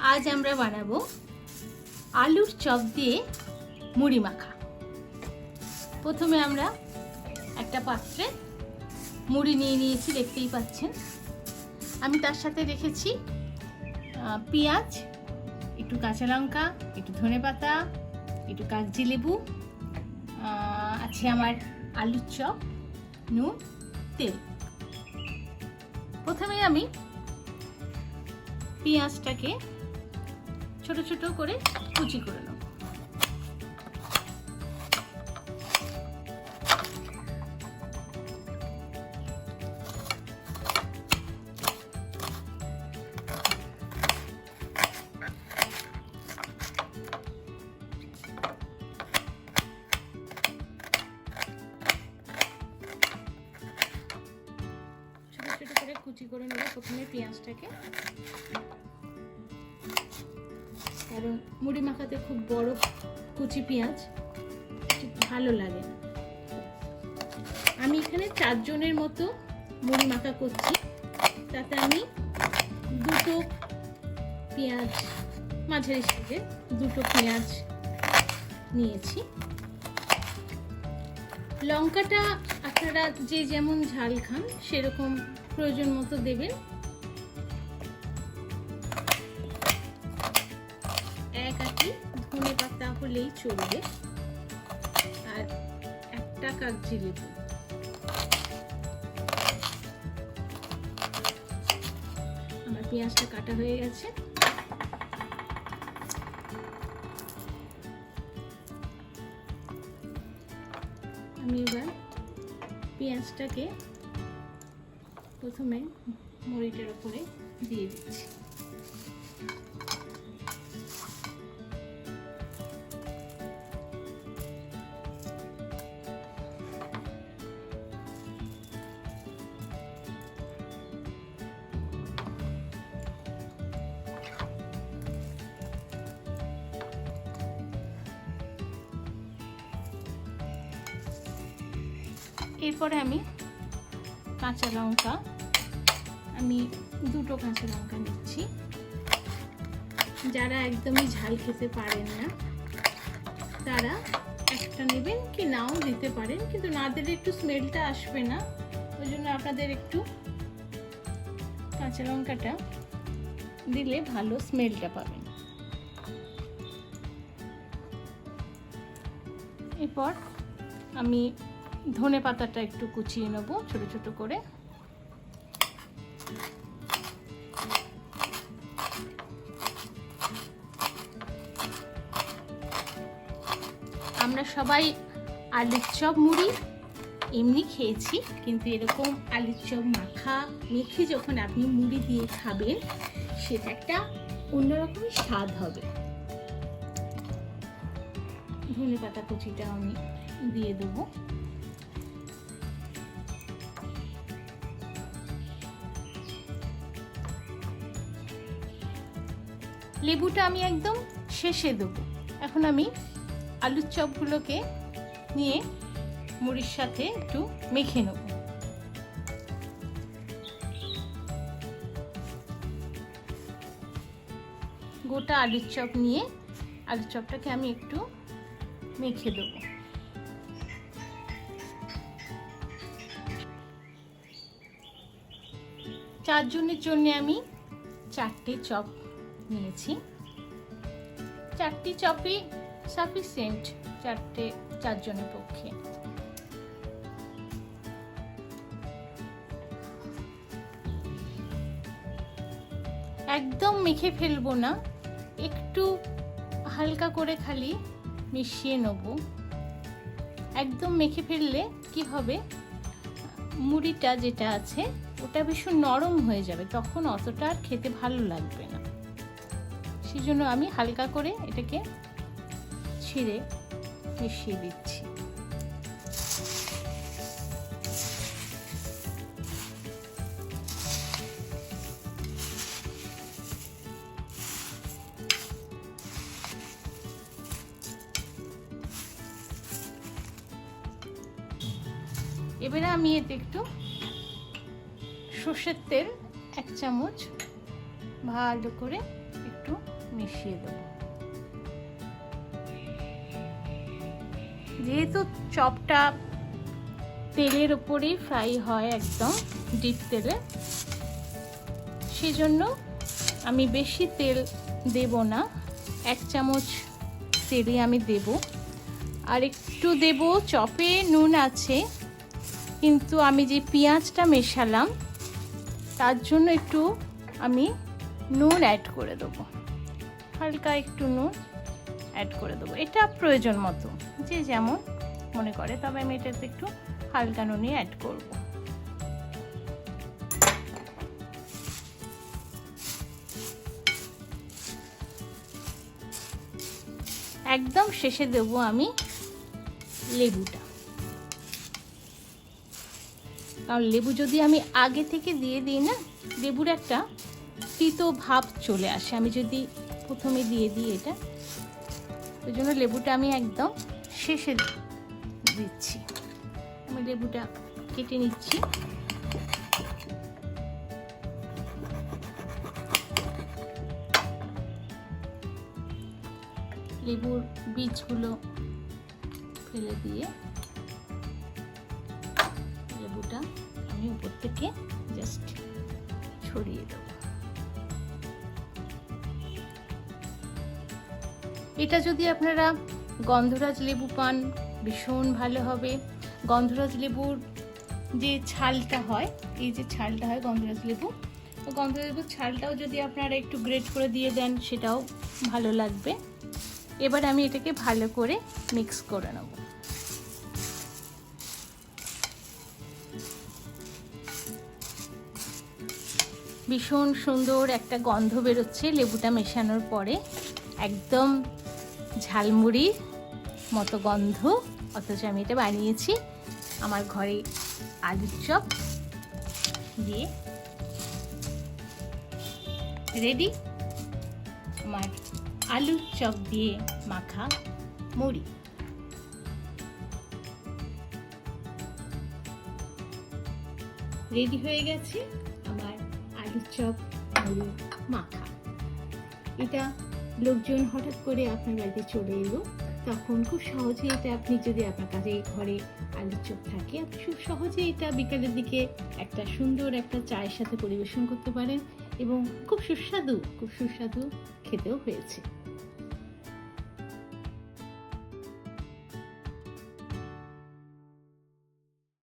আজ আমরা বানাবো আলুর চপ দিয়ে মুড়ি মাখা। প্রথমে আমরা একটা পাত্রে মুড়ি নিয়ে নিয়েছি, দেখতেই পাচ্ছেন। আমি তার সাথে রেখেছি পেঁয়াজ, একটু কাঁচা লঙ্কা, একটু ধনেপাতা, একটু কাগজি লেবু, আছে আমার আলুর চপ, নুন, তেল। প্রথমে আমি পেঁয়াজটাকে ছোট ছোট করে কুচি করে নেব। ছোট করে কুচি করে নেব প্রথমে পেঁয়াজটাকে, কারণ মুড়ি মাখাতে খুব বড় কুচি পেঁয়াজ ঠিক ভালো লাগে না। আমি এখানে 4 জনের মতো মুড়ি মাখা করছি, তাতে আমি দুটো পেঁয়াজ, মাঝারি সাইজের দুটো পেঁয়াজ নিয়েছি। লঙ্কাটা আপনারা যে যেমন ঝাল খান সেরকম প্রয়োজন মতো দেবেন। এক আটি ধনেপাতা হলেই চলবে, আর একটা কাগজি লেবু। আমার পেঁয়াজটা কাটা হয়ে গেছে। আমি এবার পেঁয়াজটাকে প্রথমে মুড়িটার উপরে দিয়ে দিচ্ছি। এরপরে আমি কাঁচা লঙ্কা, আমি দুটো কাঁচা লঙ্কা নিচ্ছি। যারা একদমই ঝাল খেতে পারেন না তারা একটা নেবেন, কি নাও দিতে পারেন, কিন্তু না দিলে একটু স্মেলটা আসবে না, ওই জন্য আপনাদের একটু কাঁচা লঙ্কাটা দিলে ভালো স্মেলটা পাবেন। এরপর আমি ধনে পাতাটা একটু কুচিয়ে নেব ছোট ছোট করে। আমরা সবাই আলুর চপ মুড়ি এমনি খেয়েছি, কিন্তু এরকম আলুর চপ মাখা মেখে যখন আপনি মুড়ি দিয়ে খাবেন সেটা একটা অন্যরকম স্বাদ হবে। ধনে পাতা কুচিটা আমি দিয়ে দেবো। লেবুটা আমি একদম শেষে দেবো। এখন আমি আলুর চপগুলোকে নিয়ে মুড়ির সাথে একটু মেখে নেব। গোটা আলুর চপ নিয়ে আলুর চপটাকে আমি একটু মেখে দেব। চারজনের জন্য আমি 4টে চপ নিয়েছি। 4টি চপই সাফিসিয়েন্ট 4 জনের পক্ষে। একদম মেখে ফেলবো না, একটু হালকা করে খালি মিশিয়ে নেব। একদম মেখে ফেললে কি হবে, মুড়িটা যেটা আছে ওটা ভীষণ নরম হয়ে যাবে, তখন অতটা আর খেতে ভালো লাগবে না। সেই জন্য আমি হালকা করে এটাকে ছিঁড়ে মিশিয়ে দিচ্ছি। এবারে আমি এতে একটু সর্ষের তেল 1 চামচ ভালো করে একটু মিশিয়ে দেবো। যেহেতু চপটা তেলের ওপরেই ফ্রাই হয় একদম ডিপ তেলে, সেজন্য আমি বেশি তেল দেব না, 1 চামচ তেলে আমি দেব। আর একটু দেব, চপে নুন আছে কিন্তু আমি যে পেঁয়াজটা মেশালাম তার জন্য একটু আমি নুন অ্যাড করে দেবো, হালকা একটু নুন অ্যাড করে দেবো, এটা প্রয়োজন মতো যে যেমন মনে করে, তবে আমি এটাতে একটু হালকা নুনই অ্যাড করব। একদম শেষে দেব আমি লেবুটা, কারণ লেবু যদি আমি আগে থেকে দিয়ে দিই না, লেবুর একটা তিতো ভাব চলে আসে, আমি যদি প্রথমে দিয়ে দিই এটা, ওই জন্য লেবুটা আমি একদম শেষে দিচ্ছি। আমি লেবুটা কেটে নিচ্ছি। লেবুর বীজগুলো ফেলে দিয়ে লেবুটা আমি উপর থেকে জাস্ট ছড়িয়ে দেব। এটা যদি আপনারা গন্ধরাজ লেবু পান ভীষণ ভালো হবে। গন্ধরাজ লেবুর যে ছালটা হয়, এই যে ছালটা হয় গন্ধরাজ লেবু, তো গন্ধরাজ লেবুর ছালটাও যদি আপনারা একটু গ্রেট করে দিয়ে দেন সেটাও ভালো লাগবে। এবার আমি এটাকে ভালো করে মিক্স করে নেব। ভীষণ সুন্দর একটা গন্ধ বেরোচ্ছে লেবুটা মেশানোর পরে, একদম ঝালমুড়ির মতো গন্ধ, অথচ আমি এটা বানিয়েছি আমার ঘরে আলুর চপ দিয়ে। রেডি আমার আলুর চপ দিয়ে মাখা মুড়ি। রেডি হয়ে গেছে আমার আলুর চপ মুড়ি মাখা। এটা লোকজন হঠাৎ করে আপনার বাড়িতে চলে এলো, তখন খুব সহজে এটা আপনি যদি আপনার কাছে ঘরে আলুর চপ থাকে, আপনি খুব সহজে এটা বিকালের দিকে একটা সুন্দর একটা চায়ের সাথে পরিবেশন করতে পারেন এবং খুব সুস্বাদু খেতেও হয়েছে।